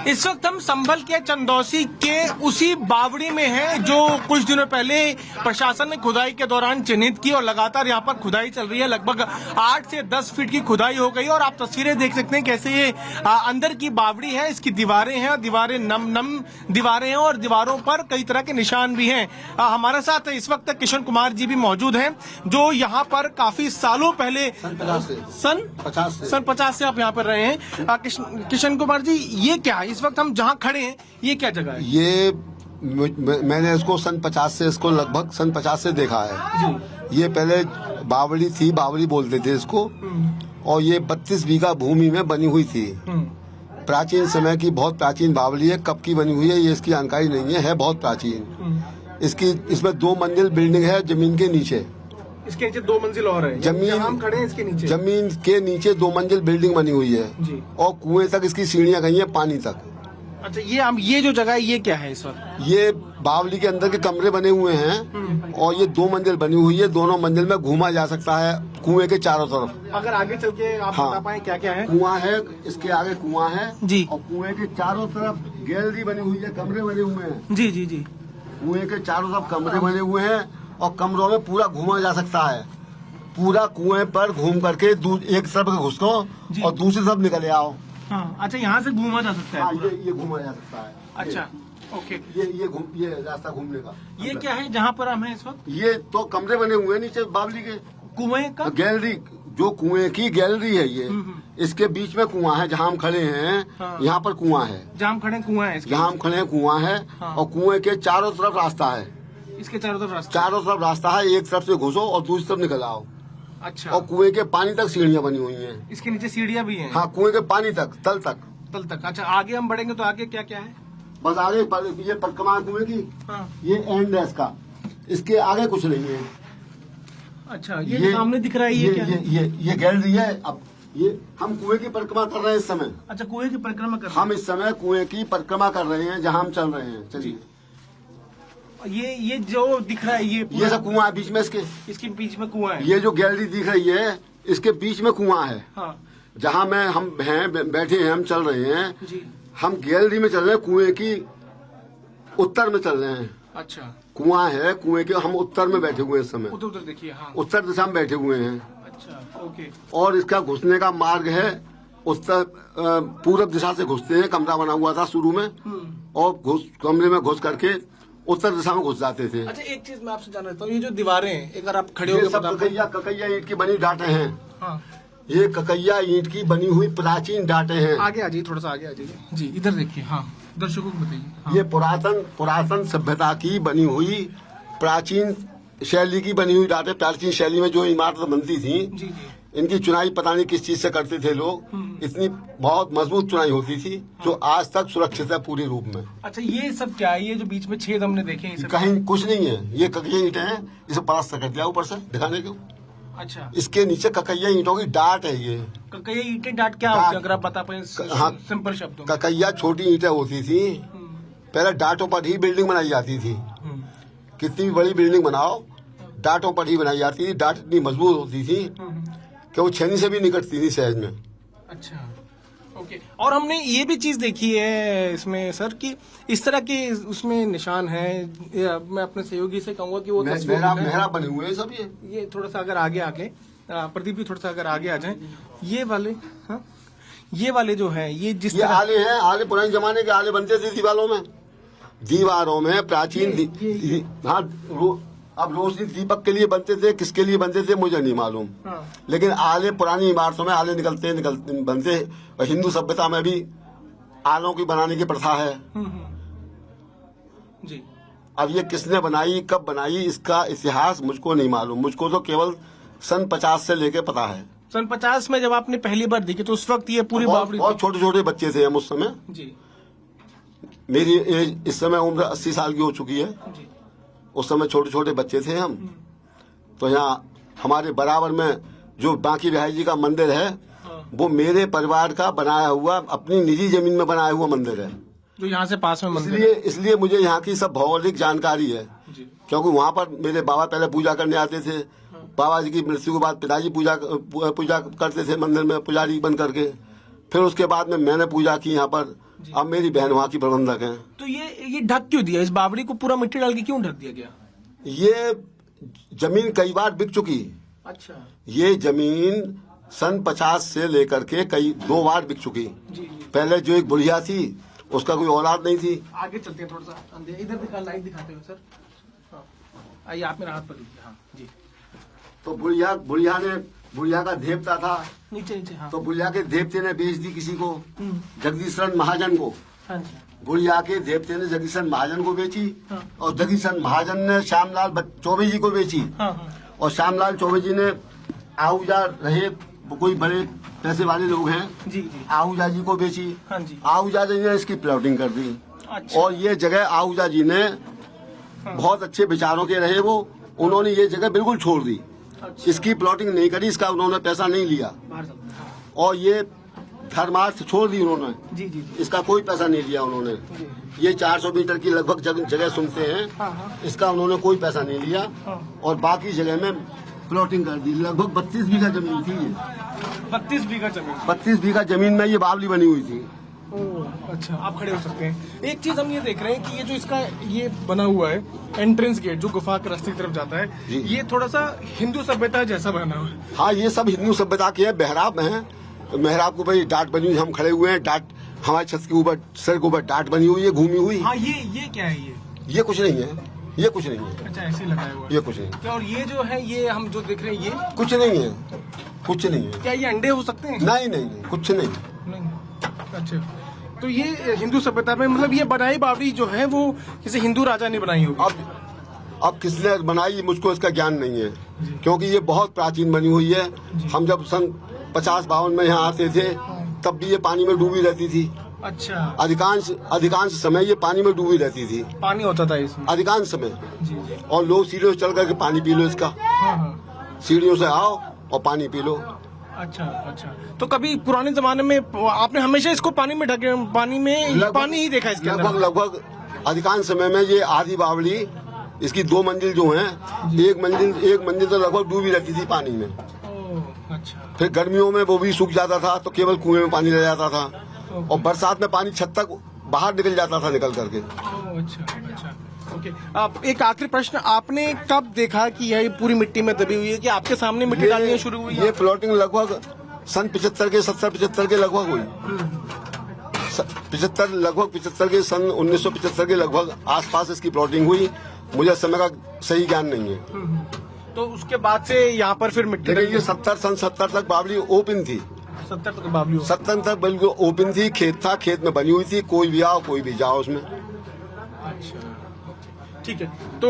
इस वक्त हम संभल के चंदौसी के उसी बावड़ी में हैं जो कुछ दिनों पहले प्रशासन ने खुदाई के दौरान चिन्हित की और लगातार यहाँ पर खुदाई चल रही है। लगभग 8 से 10 फीट की खुदाई हो गई और आप तस्वीरें देख सकते हैं कैसे ये अंदर की बावड़ी है, इसकी दीवारें हैं, दीवारें नम दीवारें हैं और दीवारों पर कई तरह के निशान भी हैं। हमारे साथ इस वक्त किशन कुमार जी भी मौजूद हैं जो यहाँ पर काफी सालों पहले सन 50 से आप यहाँ पर रहे हैं। किशन कुमार जी, ये क्या है इस वक्त हम जहाँ खड़े हैं, ये क्या जगह है? ये मैंने इसको सन 50 से, इसको लगभग सन 50 से देखा है जी। ये पहले बावड़ी थी, बावड़ी बोलते थे इसको, और ये 32 बीघा भूमि में बनी हुई थी। प्राचीन समय की बहुत प्राचीन बावड़ी है। कब की बनी हुई है ये इसकी जानकारी नहीं है बहुत प्राचीन। इसमें 2 मंजिल बिल्डिंग है जमीन के नीचे। इसके नीचे 2 मंजिल और है। जमीन हम खड़े हैं इसके नीचे, जमीन के नीचे 2 मंजिल बिल्डिंग बनी हुई है जी। और कुएं तक इसकी सीढ़ियां गई हैं पानी तक। अच्छा, ये जो जगह है ये क्या है इस वक्त? ये बावली के अंदर के कमरे बने हुए हैं और ये 2 मंजिल बनी हुई है। दोनों मंजिल में घूमा जा सकता है कुएं के चारों तरफ। अगर आगे चल के आप बता पाए क्या क्या है? कुआं है, इसके आगे कुआं है जी, और कुएं के चारों तरफ गैलरी बनी हुई है, कमरे बने हुए हैं जी जी जी। कुएं के चारों तरफ कमरे बने हुए हैं और कमरों में पूरा घूमा जा सकता है। पूरा कुएं पर घूम करके एक तरफ घुसो और दूसरी तरफ निकले आओ। हाँ, अच्छा, यहाँ से घूमा जा सकता है? हाँ, ये घूमा जा सकता है। अच्छा, ओके। ये रास्ता घूमने का। ये क्या है जहाँ पर हम हैं इस वक्त? ये तो कमरे बने हुए हैं नीचे बावली के। कुएं का गैलरी, जो कुएं की गैलरी है ये, इसके बीच में कुआं है जहाँ हम खड़े हैं। हाँ। यहाँ पर कुआं है, जहाँ हम खड़े कुआं है, जहाँ हम खड़े हैं कुआं है। हाँ। और कुएं के चारों तरफ रास्ता है। इसके चारों तरफ रास्ता? चारों तरफ रास्ता है, एक तरफ से घुसो और दूसरी तरफ निकल आओ। अच्छा, और कुएं के पानी तक सीढ़ियां बनी हुई हैं। इसके नीचे सीढ़ियाँ भी हैं? हाँ, कुएं के पानी तक, तल तक। अच्छा, आगे हम बढ़ेंगे तो आगे क्या क्या है? बस आगे ये परिक्रमा कुएं की। हाँ। ये एंड है इसका, इसके आगे कुछ नहीं है। अच्छा, ये सामने दिख रहा है ये क्या? ये गैलरी है। अब ये हम कुएं की परिक्रमा कर रहे हैं इस समय। अच्छा, कुएं की परिक्रमा कर रहे हैं? हम इस समय कुएं की परिक्रमा कर रहे हैं जहाँ हम चल रहे हैं। चलिए, ये जो दिख रहा है ये सब कुआं है बीच में, इसके बीच में कुआं है। ये जो गैलरी दिख रही है इसके बीच में कुआं है। हाँ। जहाँ हम बैठे हैं, हम चल रहे हैं जी। हम गैलरी में चल रहे हैं, कुएं की उत्तर में चल रहे हैं। अच्छा, कुआं है कुएं के, हम उत्तर में बैठे हुए हैं इस समय। उधर देखिए। हाँ, उत्तर दिशा में बैठे हुए हैं। अच्छा, ओके। और इसका घुसने का मार्ग है उत्तर पूरब दिशा से घुसते हैं। कमरा बना हुआ था शुरू में और कमरे में घुस करके उत्तर दिशा में घुस जाते थे। अच्छा, एक चीज मैं आपसे जान रहा हूँ, ये जो दीवारें हैं, अगर आप खड़े हो ये सब ककैया ईंट की बनी डाटे हैं। हाँ। ये ककैया ईंट की बनी हुई प्राचीन डाटे हैं। आगे आ जाइए, थोड़ा सा आगे आ जाइए जी, इधर देखिए। हाँ, दर्शकों को बताइए। हाँ। ये पुरातन सभ्यता की बनी हुई प्राचीन शैली की बनी हुई डाटे। प्राचीन शैली में जो इमारत बनती थी, जी जी। इनकी चुनाई पता नहीं किस चीज से करते थे लोग। इतनी बहुत मजबूत चुनाई होती थी जो आज तक सुरक्षित है पूरे रूप में। अच्छा, ये सब क्या है? ये जो बीच में छेद हमने देखे हैं, कहीं कुछ नहीं है। ये ककैया ईंटें हैं, इसे पलस्तर कर दिया ऊपर से दिखाने को। अच्छा, इसके नीचे ककैया ईंटों की डाट है। ये ककैया ईंटें डाट क्या होती है अगर आप बता पाए हाँ, सिंपल शब्दों में? ककैया छोटी ईंटें होती थी। पहले डाटों पर ही बिल्डिंग बनाई जाती थी। कितनी भी बड़ी बिल्डिंग बनाओ, डाटों पर ही बनाई जाती थी। डाट इतनी मजबूत होती थी कि वो छेनी से भी निकटती थी सहज में। अच्छा, ओके। और हमने ये भी चीज देखी है इसमें सर कि इस तरह के उसमें निशान है। मैं अपने सहयोगी से कहूंगा कि वो मेहराब बने हुए हैं सब। ये थोड़ा सा अगर आगे प्रदीप भी थोड़ा सा अगर आगे आ जाए, ये वाले। हाँ, ये वाले जो है ये जिस तरह आले हैं, आले पुराने जमाने के आले बनते थे दीवारों में प्राचीन। हाँ, अब रोशनी दीपक के लिए बनते थे, किसके लिए बनते थे मुझे नहीं मालूम। हाँ। लेकिन आले पुरानी इमारतों में आले निकलते बनते। और हिंदू सभ्यता में भी आलों की बनाने की प्रथा है जी। अब ये किसने बनाई, कब बनाई, इसका इतिहास मुझको नहीं मालूम। मुझको तो केवल सन 50 से लेके पता है। सन 50 में जब आपने पहली बार देखी तो उस वक्त ये पूरी बावड़ी बहुत छोटे छोटे बच्चे थे हम उस समय जी। मेरी एज इस समय उम्र 80 साल की हो चुकी है जी। उस समय छोटे छोटे बच्चे थे हम। तो यहाँ हमारे बराबर में जो बांकी बिहारी जी का मंदिर है, वो मेरे परिवार का बनाया हुआ, अपनी निजी जमीन में बनाया हुआ मंदिर है, जो यहाँ से पास में मंदिर है। इसलिए मुझे यहाँ की सब भौगोलिक जानकारी है जी। क्योंकि वहाँ पर मेरे बाबा पहले पूजा करने आते थे। बाबा जी की मृत्यु के बाद पिताजी पूजा करते थे मंदिर में पुजारी बन करके। फिर उसके बाद में मैंने पूजा की यहाँ पर अब मेरी बहन वहाँ की प्रबंधक है। तो ये ढक क्यों दिया? इस बावड़ी को पूरा मिट्टी डाल के क्यों ढक दिया गया? ये जमीन कई बार बिक चुकी। अच्छा। ये जमीन सन 50 से लेकर के कई 2 बार बिक चुकी। जी। पहले जो एक बुढ़िया थी उसका कोई औलाद नहीं थी। आगे चलते हैं थोड़ा सा, इधर दिखा, लाइट दिखाते हो सर। हाँ। आइए आप मेरा हाथ पर लीजिए। हाँ जी। तो बुढ़िया का देवता था नीचे नीचे। हाँ। तो बुढ़िया के देवते ने बेच दी किसी को, जगदीशन महाजन को। हाँ जी। बुढ़िया के देवते ने जगदीशन महाजन को बेची। हाँ। और जगदीशन महाजन ने श्यामलाल चौबे जी को बेची। हाँ हाँ। और श्यामलाल चौबे जी ने आहूजा रहे, कोई बड़े पैसे वाले लोग हैं, जी जी। आहूजा जी को बेची। हाँ जी। आहूजा जी ने इसकी प्लॉटिंग कर दी। अच्छा। और ये जगह आहूजा जी ने बहुत अच्छे विचारों के रहे वो, उन्होंने ये जगह बिल्कुल छोड़ दी। अच्छा। इसकी प्लॉटिंग नहीं करी, इसका उन्होंने पैसा नहीं लिया। बाहर चलते हैं। और ये धर्मार्थ छोड़ दी उन्होंने, जी जी जी। इसका कोई पैसा नहीं लिया उन्होंने। जी। ये 400 मीटर की लगभग जगह सुनते हैं, हाँ हाँ। इसका उन्होंने कोई पैसा नहीं लिया। हाँ। और बाकी जगह में प्लॉटिंग कर दी। लगभग 32 बीघा जमीन थी ये। 32 बीघा जमीन। 32 बीघा जमीन में ये बावली बनी हुई थी। ओह, अच्छा। आप खड़े हो सकते हैं। एक चीज हम ये देख रहे हैं कि ये जो इसका ये बना हुआ है एंट्रेंस गेट जो गुफा के रास्ते की तरफ जाता है, जी। ये थोड़ा सा हिंदू सभ्यता जैसा बना हुआ है। हाँ, ये सब हिंदू सभ्यता के हैं। मेहराब है, मेहराब के ऊपर डाट बनी हुई, हम खड़े हुए हैं। डाट हमारे छत के ऊपर, सर के ऊपर डाट बनी हुई है, घूमी हुई। हाँ, ये क्या है? ये कुछ नहीं है, ये कुछ नहीं है, अच्छा, ऐसे ही लगाया हुआ है। ये कुछ नहीं, क्या? और ये जो है, ये हम जो देख रहे हैं, ये कुछ नहीं है, कुछ नहीं है। क्या ये अंडे हो सकते हैं? नहीं नहीं नहीं, कुछ नहीं। नहीं। अच्छा, तो ये हिंदू सभ्यता में मतलब ये बनाई बावड़ी जो है वो किसी हिंदू राजा ने बनाई होगी। अब किसने बनाई मुझको इसका ज्ञान नहीं है, क्योंकि ये बहुत प्राचीन बनी हुई है। हम जब सन 50-52 में यहाँ आते थे तब भी ये पानी में डूबी रहती थी। अच्छा। अधिकांश समय ये पानी में डूबी रहती थी, पानी होता था इसमें अधिकांश समय। जी। और लोग सीढ़ियों से चल करके पानी पी लो इसका, हाँ हाँ। सीढ़ियों से आओ और पानी पी लो। अच्छा अच्छा। तो कभी पुराने जमाने में आपने हमेशा इसको पानी में पानी ही देखा इसके अंदर? लगभग अधिकांश समय में ये आधी बावली, इसकी 2 मंजिल जो है, एक मंजिल तो लगभग डूबी रहती थी पानी में। ओह, अच्छा। फिर गर्मियों में वो भी सूख जाता था तो केवल कुएं में पानी रह जाता था। और बरसात में पानी छत तक बाहर निकल जाता था निकल करके। ओह, अच्छा अच्छा। ओके। आप एक आखिरी प्रश्न, आपने कब देखा कि यह पूरी मिट्टी में दबी हुई है? कि आपके सामने मिट्टी डालनी शुरू हुई? ये प्लॉटिंग लगभग सन 75 के लगभग हुई। 75 के सन 1975 के लगभग आसपास इसकी प्लॉटिंग हुई। मुझे समय का सही ज्ञान नहीं है। तो उसके बाद से यहाँ पर फिर मिट्टी लेकिन ये 70 तक बावली ओपन थी। 70 तक बावली? 70 तक बिल्कुल ओपन थी, खेत था, खेत में बनी हुई थी, कोई भी आओ कोई भी जाओ उसमें। अच्छा, ठीक है। तो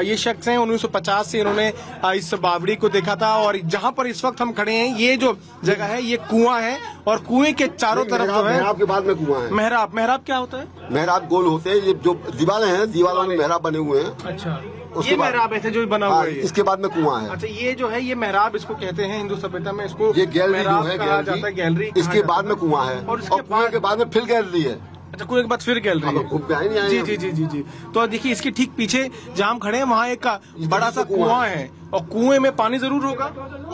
ये शख्स हैं, 1950 से इन्होंने इस बावड़ी को देखा था। और जहाँ पर इस वक्त हम खड़े हैं, ये जो जगह है ये कुआं है, और कुएं के चारों तरफ जो है मेहराब के बाद में कुआं है। मेहराब क्या होता है? मेहराब गोल होते हैं, ये जो दीवारें हैं, दीवारों में मेहराब बने हुए हैं। अच्छा, उसके ये बाद- मेहराब है जो बना हुआ है। इसके बाद में कुआं है। अच्छा, ये जो है ये मेहराब इसको कहते हैं हिंदू सभ्यता में, इसको ये गैलरी जो मेहराब है, कहा जाता है, गैलरी कहा इसके जाता बाद है। में कुआं है। और इसके कुएं के बाद में फिर गैलरी है। अच्छा, कुएं के बाद फिर गैलरी है। अब खूब नहीं आए जी हैं। जी जी जी जी। तो देखिए इसके ठीक पीछे जहाँ हम खड़े हैं वहाँ एक बड़ा सा कुआं है, और कुएं में पानी जरूर होगा।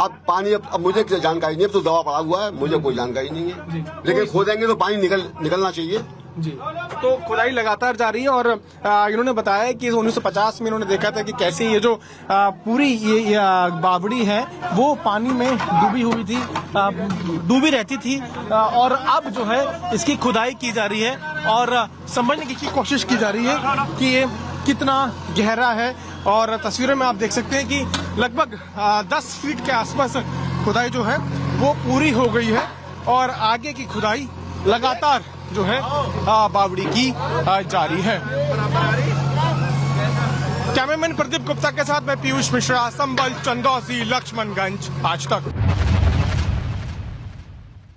अब पानी अब मुझे जानकारी नहीं है, अब तो दवा पड़ा हुआ है, मुझे कोई जानकारी नहीं जी। है। लेकिन खोदेंगे तो पानी निकलना चाहिए। जी। तो खुदाई लगातार जारी है। और इन्होंने बताया कि 1950 में इन्होंने देखा था कि कैसे ये जो पूरी ये बावड़ी है वो पानी में डूबी हुई थी, डूबी रहती थी। और अब जो है इसकी खुदाई की जा रही है और समझने की कोशिश की जा रही है कि ये कितना गहरा है। और तस्वीरों में आप देख सकते हैं कि लगभग 10 फीट के आसपास खुदाई जो है वो पूरी हो गई है। और आगे की खुदाई लगातार जो है बावड़ी की जारी है। कैमरामैन प्रदीप गुप्ता के साथ मैं पीयूष मिश्रा, संबल, चंदौसी, लक्ष्मणगंज, आज तक।